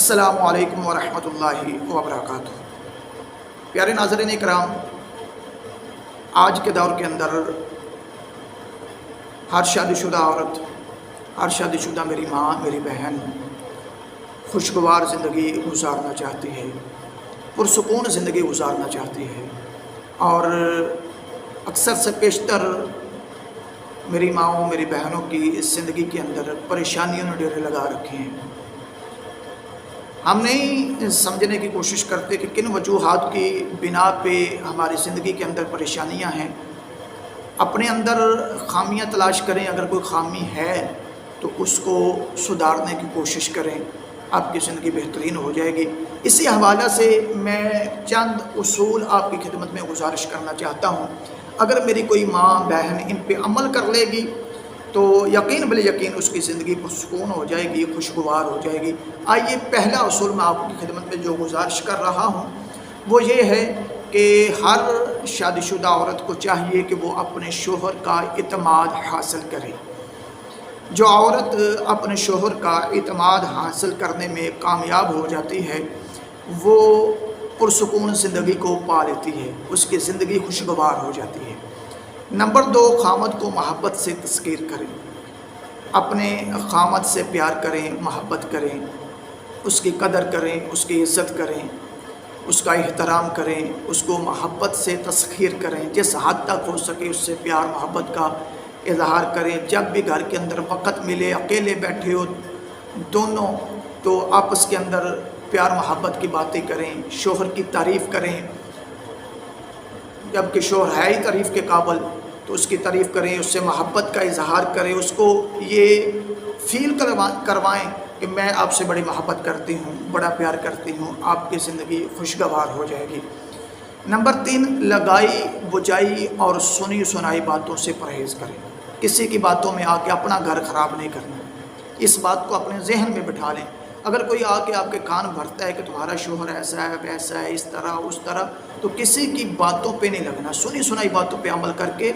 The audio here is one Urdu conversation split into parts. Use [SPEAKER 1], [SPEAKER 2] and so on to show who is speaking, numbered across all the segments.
[SPEAKER 1] السلام علیکم ورحمۃ اللہ وبرکاتہ۔ پیارے ناظرین کرام، آج کے دور کے اندر ہر شادی شدہ عورت، ہر شادی شدہ میری ماں، میری بہن خوشگوار زندگی گزارنا چاہتی ہے، پرسکون زندگی گزارنا چاہتی ہے، اور اکثر سے بیشتر میری ماؤں، میری بہنوں کی اس زندگی کے اندر پریشانیوں نے ڈیرے لگا رکھے ہیں۔ ہم نہیں سمجھنے کی کوشش کرتے کہ کن وجوہات کی بنا پہ ہماری زندگی کے اندر پریشانیاں ہیں۔ اپنے اندر خامیاں تلاش کریں، اگر کوئی خامی ہے تو اس کو سدھارنے کی کوشش کریں، آپ کی زندگی بہترین ہو جائے گی۔ اسی حوالے سے میں چند اصول آپ کی خدمت میں گزارش کرنا چاہتا ہوں۔ اگر میری کوئی ماں بہن ان پہ عمل کر لے گی تو یقین بل یقین اس کی زندگی پرسکون ہو جائے گی، خوشگوار ہو جائے گی۔ آئیے پہلا اصول میں آپ کی خدمت میں جو گزارش کر رہا ہوں وہ یہ ہے کہ ہر شادی شدہ عورت کو چاہیے کہ وہ اپنے شوہر کا اعتماد حاصل کرے۔ جو عورت اپنے شوہر کا اعتماد حاصل کرنے میں کامیاب ہو جاتی ہے وہ پرسکون زندگی کو پا لیتی ہے، اس کی زندگی خوشگوار ہو جاتی ہے۔ نمبر 2، خامد کو محبت سے تذکیر کریں۔ اپنے خامد سے پیار کریں، محبت کریں، اس کی قدر کریں، اس کی عزت کریں، اس کا احترام کریں، اس کو محبت سے تسخیر کریں، جس حد تک ہو سکے اس سے پیار محبت کا اظہار کریں۔ جب بھی گھر کے اندر وقت ملے، اکیلے بیٹھے ہو دونوں، تو آپس کے اندر پیار محبت کی باتیں کریں، شوہر کی تعریف کریں۔ جب کہ شوہر ہے ہی تعریف کے قابل تو اس کی تعریف کریں، اس سے محبت کا اظہار کریں، اس کو یہ فیل کروائیں کہ میں آپ سے بڑی محبت کرتی ہوں، بڑا پیار کرتی ہوں، آپ کی زندگی خوشگوار ہو جائے گی۔ نمبر 3، لگائی بجائی اور سنی سنائی باتوں سے پرہیز کریں۔ کسی کی باتوں میں آ کے اپنا گھر خراب نہیں کرنا، اس بات کو اپنے ذہن میں بٹھا لیں۔ اگر کوئی آ کے آپ کے کان بھرتا ہے کہ تمہارا شوہر ایسا ہے، ویسا ہے، اس طرح اس طرح، تو کسی کی باتوں پہ نہیں لگنا، سنی سنائی باتوں پہ عمل کر کے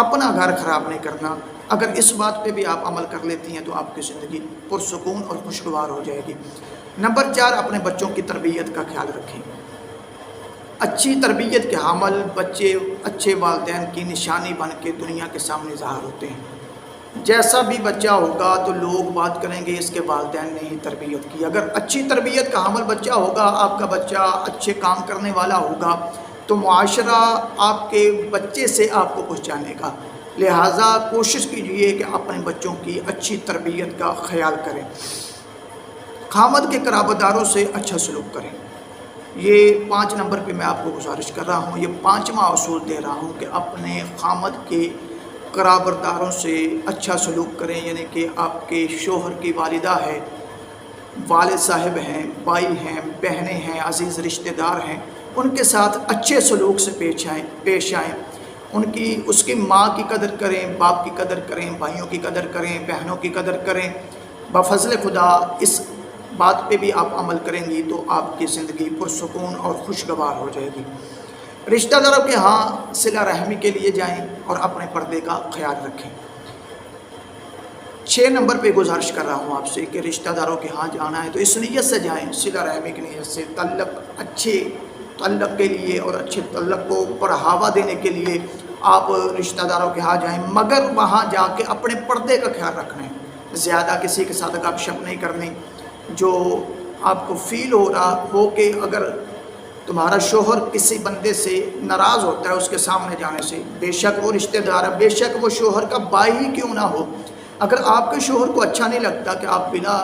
[SPEAKER 1] اپنا گھر خراب نہیں کرنا۔ اگر اس بات پہ بھی آپ عمل کر لیتی ہیں تو آپ کی زندگی پرسکون اور خوشگوار ہو جائے گی۔ نمبر 4، اپنے بچوں کی تربیت کا خیال رکھیں۔ اچھی تربیت کے حامل بچے اچھے والدین کی نشانی بن کے دنیا کے سامنے ظاہر ہوتے ہیں۔ جیسا بھی بچہ ہوگا تو لوگ بات کریں گے اس کے والدین نے ہی تربیت کی۔ اگر اچھی تربیت کا حامل بچہ ہوگا، آپ کا بچہ اچھے کام کرنے والا ہوگا تو معاشرہ آپ کے بچے سے آپ کو پہچانے گا۔ لہٰذا کوشش کیجئے کہ اپنے بچوں کی اچھی تربیت کا خیال کریں۔ خامد کے قرابت داروں سے اچھا سلوک کریں۔ یہ 5 نمبر پہ میں آپ کو گزارش کر رہا ہوں، یہ 5واں اصول دے رہا ہوں کہ اپنے خامد کے قرابت داروں سے اچھا سلوک کریں، یعنی کہ آپ کے شوہر کی والدہ ہے، والد صاحب ہیں، بھائی ہیں، بہنیں ہیں، عزیز رشتہ دار ہیں، ان کے ساتھ اچھے سلوک سے پیش آئیں۔ اس کی ماں کی قدر کریں، باپ کی قدر کریں، بھائیوں کی قدر کریں، بہنوں کی قدر کریں۔ بفضل خدا اس بات پہ بھی آپ عمل کریں گی تو آپ کی زندگی پرسکون اور خوشگوار ہو جائے گی۔ رشتہ داروں کے ہاں صلہ رحمی کے لیے جائیں اور اپنے پردے کا خیال رکھیں۔ 6 نمبر پہ گزارش کر رہا ہوں آپ سے کہ رشتہ داروں کے ہاں جانا ہے تو اس نیت سے جائیں، صلہ رحمی کی نیت سے، اچھے تعلق کے لیے اور اچھے تعلق کو بڑھاوا دینے کے لیے آپ رشتہ داروں کے ہاں جائیں، مگر وہاں جا کے اپنے پردے کا خیال رکھنا ہے۔ زیادہ کسی کے ساتھ گپ شپ نہیں کرنی۔ جو آپ کو فیل ہو رہا ہو کہ اگر تمہارا شوہر کسی بندے سے ناراض ہوتا ہے اس کے سامنے جانے سے، بے شک وہ رشتہ دار ہے، بے شک وہ شوہر کا بھائی ہی کیوں نہ ہو، اگر آپ کے شوہر کو اچھا نہیں لگتا کہ آپ بنا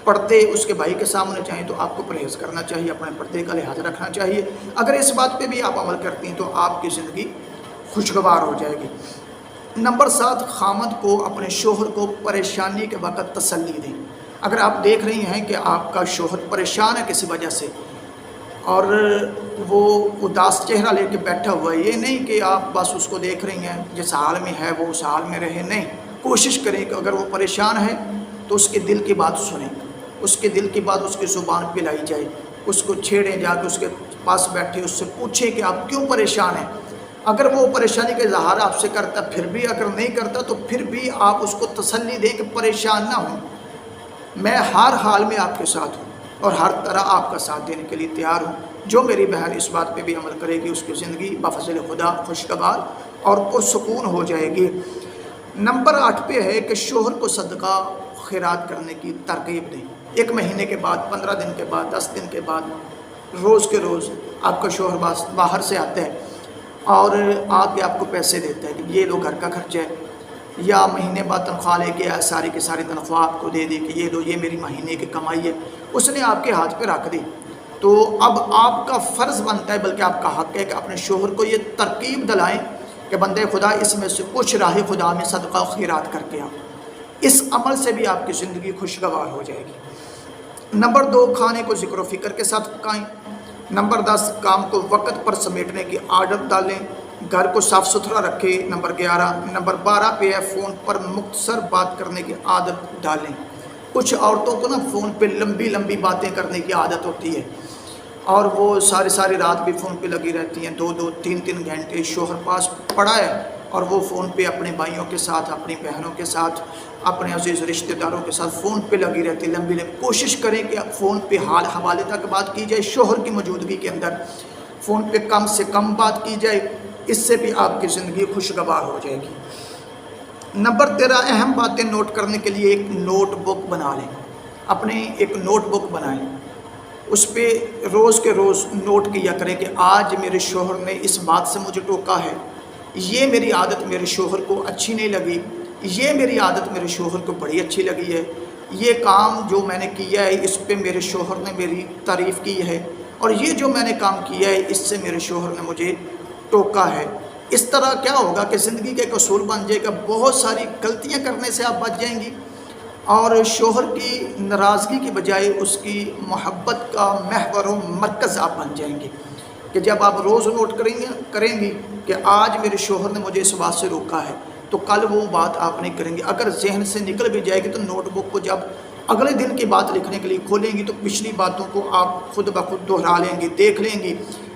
[SPEAKER 1] پردے اس کے بھائی کے سامنے جائیں تو آپ کو پرہیز کرنا چاہیے، اپنے پردے کا لحاظ رکھنا چاہیے۔ اگر اس بات پہ بھی آپ عمل کرتی ہیں تو آپ کی زندگی خوشگوار ہو جائے گی۔ نمبر 7، خامد کو اپنے شوہر کو پریشانی کے وقت تسلی دیں۔ اگر آپ دیکھ رہی ہیں کہ آپ کا شوہر پریشان ہے کسی وجہ سے اور وہ اداس چہرہ لے کے بیٹھا ہوا ہے، یہ نہیں کہ آپ بس اس کو دیکھ رہی ہیں جس حال میں ہے وہ اس حال میں رہے، نہیں، کوشش کریں کہ اگر وہ پریشان ہے تو اس کے دل کی بات سنیں، اس کے دل کی بات اس کی زبان پہ لائی جائے، اس کو چھیڑیں، جا کے اس کے پاس بیٹھے اس سے پوچھیں کہ آپ کیوں پریشان ہیں۔ اگر وہ پریشانی کا اظہار آپ سے کرتا پھر بھی اگر نہیں کرتا تو پھر بھی آپ اس کو تسلی دیں کہ پریشان نہ ہوں، میں ہر حال میں آپ کے ساتھ ہوں، اور ہر طرح آپ کا ساتھ دینے کے لیے تیار ہوں۔ جو میری بہن اس بات پہ بھی عمل کرے گی اس کی زندگی بفضل خدا خوشگوار اور پرسکون ہو جائے گی۔ نمبر 8 پہ ہے کہ شوہر کو صدقہ خیرات کرنے کی ترغیب دیں۔ 1 مہینے کے بعد، 15 دن کے بعد، 10 دن کے بعد، روز کے روز آپ کا شوہر باہر سے آتا ہے اور آ کے آپ کو پیسے دیتا ہے کہ یہ لو گھر کا خرچہ ہے، یا مہینے بعد تنخواہ لے کے ساری کی ساری تنخواہ آپ کو دے دی کہ یہ لو یہ میری مہینے کی کمائی ہے، اس نے آپ کے ہاتھ پہ رکھ دی، تو اب آپ کا فرض بنتا ہے، بلکہ آپ کا حق ہے کہ اپنے شوہر کو یہ ترغیب دلائیں کہ بندے خدا اس میں سے کچھ راہ خدا میں صدقہ و خیرات کر کے آپ، اس عمل سے بھی آپ کی زندگی خوشگوار ہو جائے گی۔ نمبر 2، کھانے کو ذکر و فکر کے ساتھ پکائیں۔ نمبر 10، کام کو وقت پر سمیٹنے کی عادت ڈالیں، گھر کو صاف ستھرا رکھیں۔ نمبر 11۔ نمبر 12 پہ ہے فون پر مختصر بات کرنے کی عادت ڈالیں۔ کچھ عورتوں کو نا فون پہ لمبی لمبی باتیں کرنے کی عادت ہوتی ہے، اور وہ ساری رات بھی فون پہ لگی رہتی ہیں، 2-2 3-3 گھنٹے شوہر پاس پڑا ہے اور وہ فون پہ اپنے بھائیوں کے ساتھ، اپنی بہنوں کے ساتھ، اپنے عزیز رشتہ داروں کے ساتھ فون پہ لگی رہتی ہے لمبی۔ کوشش کریں کہ فون پہ حال حوالے تک بات کی جائے، شوہر کی موجودگی کے اندر فون پہ کم سے کم بات کی جائے، اس سے بھی آپ کی زندگی خوشگوار ہو جائے گی۔ نمبر 13، اہم باتیں نوٹ کرنے کے لیے ایک نوٹ بک بنا لیں۔ اپنے ایک نوٹ بک بنائیں، اس پہ روز کے روز نوٹ کیا کریں کہ آج میرے شوہر نے اس بات سے مجھے ٹوکا ہے، یہ میری عادت میرے شوہر کو اچھی نہیں لگی، یہ میری عادت میرے شوہر کو بڑی اچھی لگی ہے، یہ کام جو میں نے کیا ہے اس پہ میرے شوہر نے میری تعریف کی ہے، اور یہ جو میں نے کام کیا ہے اس سے میرے شوہر نے مجھے ٹوکا ہے۔ اس طرح کیا ہوگا کہ زندگی کا ایک اصول بن جائے گا، بہت ساری غلطیاں کرنے سے آپ بچ جائیں گی، اور شوہر کی ناراضگی کی بجائے اس کی محبت کا محور و مرکز آپ بن جائیں گے، کہ جب آپ روز نوٹ کریں گی کہ آج میرے شوہر نے مجھے اس بات سے روکا ہے، تو کل وہ بات آپ نہیں کریں گے۔ اگر ذہن سے نکل بھی جائے گی تو نوٹ بک کو جب اگلے دن کی بات لکھنے کے لیے کھولیں گی تو پچھلی باتوں کو آپ خود بخود دہرا لیں گی، دیکھ لیں گی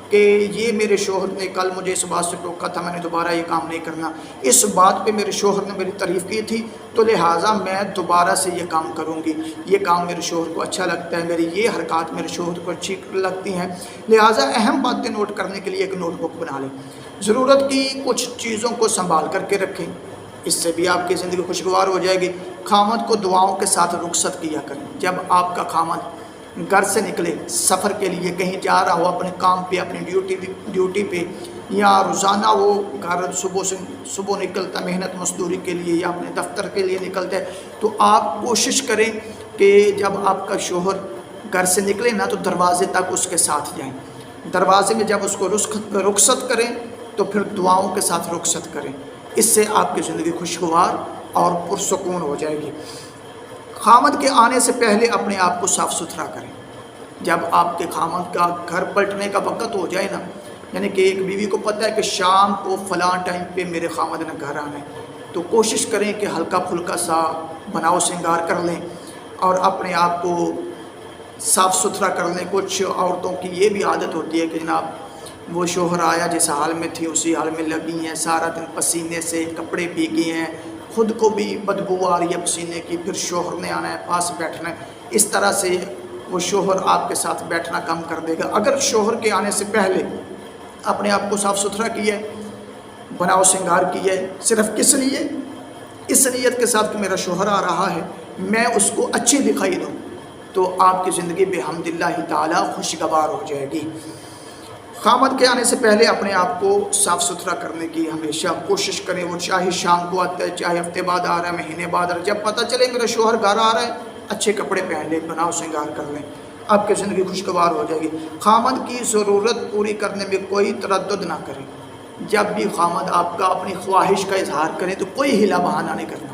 [SPEAKER 1] کہ یہ میرے شوہر نے کل مجھے اس بات سے ٹوکا تھا، میں نے دوبارہ یہ کام نہیں کرنا، اس بات پہ میرے شوہر نے میری تعریف کی تھی، تو لہٰذا میں دوبارہ سے یہ کام کروں گی، یہ کام میرے شوہر کو اچھا لگتا ہے، میری یہ حرکات میرے شوہر کو اچھی لگتی ہیں، لہٰذا اہم باتیں نوٹ کرنے کے لیے ایک نوٹ بک بنا لیں۔ ضرورت کی کچھ چیزوں کو سنبھال کر کے رکھیں، اس سے بھی آپ کی زندگی خوشگوار ہو جائے گی۔ خامد کو دعاؤں کے ساتھ رخصت کیا کریں۔ جب آپ کا خامد گھر سے نکلے سفر کے لیے، کہیں جا رہا ہو اپنے کام پہ، اپنی ڈیوٹی پہ، یا روزانہ وہ گھر صبح نکلتا محنت مزدوری کے لیے یا اپنے دفتر کے لیے نکلتا ہے، تو آپ کوشش کریں کہ جب آپ کا شوہر گھر سے نکلے نا تو دروازے تک اس کے ساتھ جائیں، دروازے میں جب اس کو رخصت کریں تو پھر دعاؤں کے ساتھ رخصت کریں، اس سے آپ کی زندگی خوشگوار اور پرسکون ہو جائے گی۔ خامد کے آنے سے پہلے اپنے آپ کو صاف ستھرا کریں۔ جب آپ کے خامد کا گھر پلٹنے کا وقت ہو جائے نا، یعنی کہ ایک بیوی کو پتہ ہے کہ شام کو فلاں ٹائم پہ میرے خامد نے گھر آنا ہے، تو کوشش کریں کہ ہلکا پھلکا سا بناؤ سنگار کر لیں اور اپنے آپ کو صاف ستھرا کر لیں۔ کچھ عورتوں کی یہ بھی عادت ہوتی ہے کہ جناب وہ شوہر آیا جس حال میں تھی اسی حال میں لگی ہیں، سارا دن پسینے سے کپڑے بھیگے ہیں، خود کو بھی بدبو آ رہی ہے پسینے کی، پھر شوہر نے آنا ہے پاس بیٹھنا ہے، اس طرح سے وہ شوہر آپ کے ساتھ بیٹھنا کم کر دے گا۔ اگر شوہر کے آنے سے پہلے اپنے آپ کو صاف ستھرا کیا ہے، بناؤ سنگار کیا ہے، صرف کس لیے؟ اس نیت کے ساتھ کہ میرا شوہر آ رہا ہے، میں اس کو اچھی دکھائی دوں، تو آپ کی زندگی بحمد اللہ تعالیٰ خوشگوار ہو جائے گی۔ خامد کے آنے سے پہلے اپنے آپ کو صاف ستھرا کرنے کی ہمیشہ کوشش کریں، وہ چاہے شام کو آتا ہے، چاہے ہفتے بعد آ رہا ہے، مہینے بعد آ رہا ہے، جب پتہ چلے میرا شوہر گھر آ رہا ہے اچھے کپڑے پہن لیں، بناؤ سنگار کر لیں، آپ کی زندگی خوشگوار ہو جائے گی۔ خامد کی ضرورت پوری کرنے میں کوئی تردد نہ کریں۔ جب بھی خامد آپ کا اپنی خواہش کا اظہار کریں تو کوئی ہلا بہانہ نہیں کرنا،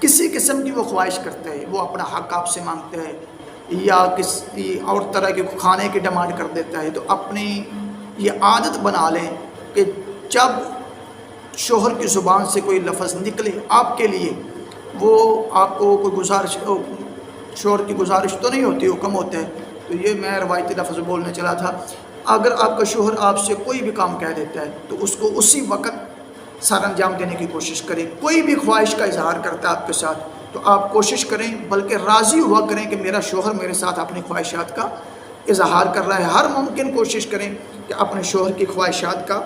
[SPEAKER 1] کسی قسم کی وہ خواہش کرتا ہے، وہ اپنا حق آپ سے مانگتا ہے یا کسی اور طرح کے کھانے کی ڈیمانڈ کر دیتا ہے، تو اپنی یہ عادت بنا لیں کہ جب شوہر کی زبان سے کوئی لفظ نکلے آپ کے لیے، وہ آپ کو کوئی گزارش، شوہر کی گزارش تو نہیں ہوتی، حکم ہوتا ہے، تو یہ میں روایتی لفظ بولنے چلا تھا، اگر آپ کا شوہر آپ سے کوئی بھی کام کہہ دیتا ہے تو اس کو اسی وقت سر انجام دینے کی کوشش کریں۔ کوئی بھی خواہش کا اظہار کرتا ہے آپ کے ساتھ تو آپ کوشش کریں، بلکہ راضی ہوا کریں کہ میرا شوہر میرے ساتھ اپنی خواہشات کا اظہار کر رہا ہے۔ ہر ممکن کوشش کریں کہ اپنے شوہر کی خواہشات کا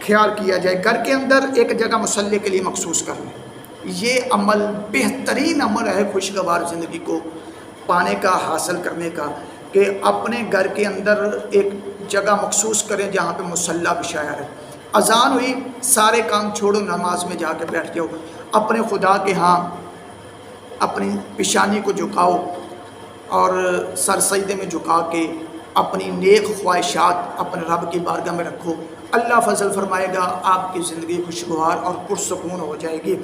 [SPEAKER 1] خیال کیا جائے۔ گھر کے اندر ایک جگہ مسلح کے لیے مخصوص کر لیں، یہ عمل بہترین عمل ہے خوشگوار زندگی کو پانے کا، حاصل کرنے کا، کہ اپنے گھر کے اندر ایک جگہ مخصوص کریں جہاں پہ مسلح بچھایا ہے۔ اذان ہوئی، سارے کام چھوڑو، نماز میں جا کے بیٹھ جاؤ، اپنے خدا کے ہاں اپنی پیشانی کو جھکاؤ اور سر سجدے میں جھکا کے اپنی نیک خواہشات اپنے رب کی بارگاہ میں رکھو۔ اللہ فضل فرمائے گا، آپ کی زندگی خوشگوار اور پرسکون ہو جائے گی۔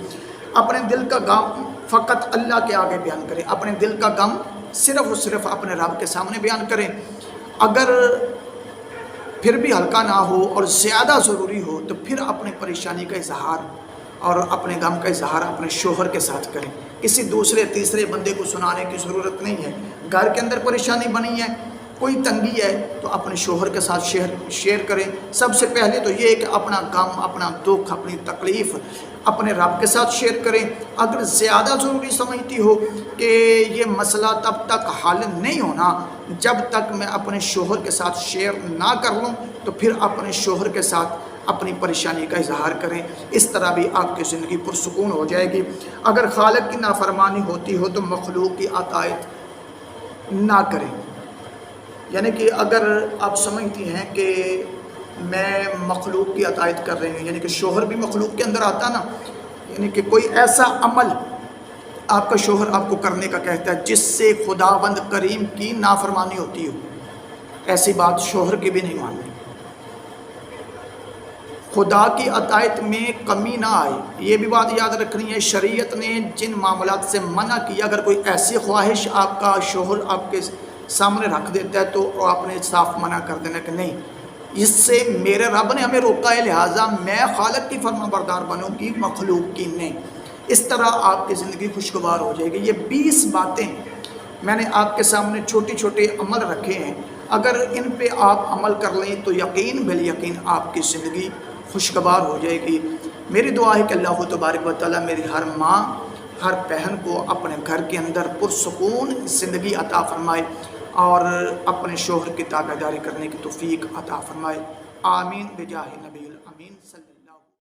[SPEAKER 1] اپنے دل کا غم فقط اللہ کے آگے بیان کریں، اپنے دل کا غم صرف اور صرف اپنے رب کے سامنے بیان کریں۔ اگر پھر بھی ہلکا نہ ہو اور زیادہ ضروری ہو تو پھر اپنی پریشانی کا اظہار اور اپنے غم کا اظہار اپنے شوہر کے ساتھ کریں۔ کسی دوسرے تیسرے بندے کو سنانے کی ضرورت نہیں ہے۔ گھر کے اندر پریشانی بنی ہے، کوئی تنگی ہے، تو اپنے شوہر کے ساتھ شیئر کریں۔ سب سے پہلے تو یہ کہ اپنا غم، اپنا دکھ، اپنی تکلیف اپنے رب کے ساتھ شیئر کریں۔ اگر زیادہ ضروری سمجھتی ہو کہ یہ مسئلہ تب تک حل نہیں ہونا جب تک میں اپنے شوہر کے ساتھ شیئر نہ کر لوں، تو پھر اپنے شوہر کے ساتھ اپنی پریشانی کا اظہار کریں۔ اس طرح بھی آپ کی زندگی پرسکون ہو جائے گی۔ اگر خالق کی نافرمانی ہوتی ہو تو مخلوق کی اطاعت نہ کریں۔ یعنی کہ اگر آپ سمجھتی ہیں کہ میں مخلوق کی اطاعت کر رہی ہوں، یعنی کہ شوہر بھی مخلوق کے اندر آتا نا، یعنی کہ کوئی ایسا عمل آپ کا شوہر آپ کو کرنے کا کہتا ہے جس سے خداوند کریم کی نافرمانی ہوتی ہو، ایسی بات شوہر کی بھی نہیں ماننی۔ خدا کی اطاعت میں کمی نہ آئے، یہ بھی بات یاد رکھنی ہے۔ شریعت نے جن معاملات سے منع کیا، اگر کوئی ایسی خواہش آپ کا شوہر آپ کے سامنے رکھ دیتا ہے تو آپ نے صاف منع کر دینا کہ نہیں، اس سے میرے رب نے ہمیں روکا ہے، لہٰذا میں خالق کی فرما بردار بنوں گی، مخلوق کی نہیں۔ اس طرح آپ کی زندگی خوشگوار ہو جائے گی۔ یہ 20 باتیں میں نے آپ کے سامنے چھوٹے چھوٹے عمل رکھے ہیں، اگر ان پہ آپ عمل کر لیں تو یقین بالیقین آپ کی زندگی خوشگوار ہو جائے گی۔ میری دعا ہے کہ اللہ تبارک و تعالیٰ میری ہر ماں، ہر بہن کو اپنے گھر کے اندر پرسکون زندگی عطا فرمائے اور اپنے شوہر کی تابعداری کرنے کی توفیق عطا فرمائے۔ آمین بجاہ نبی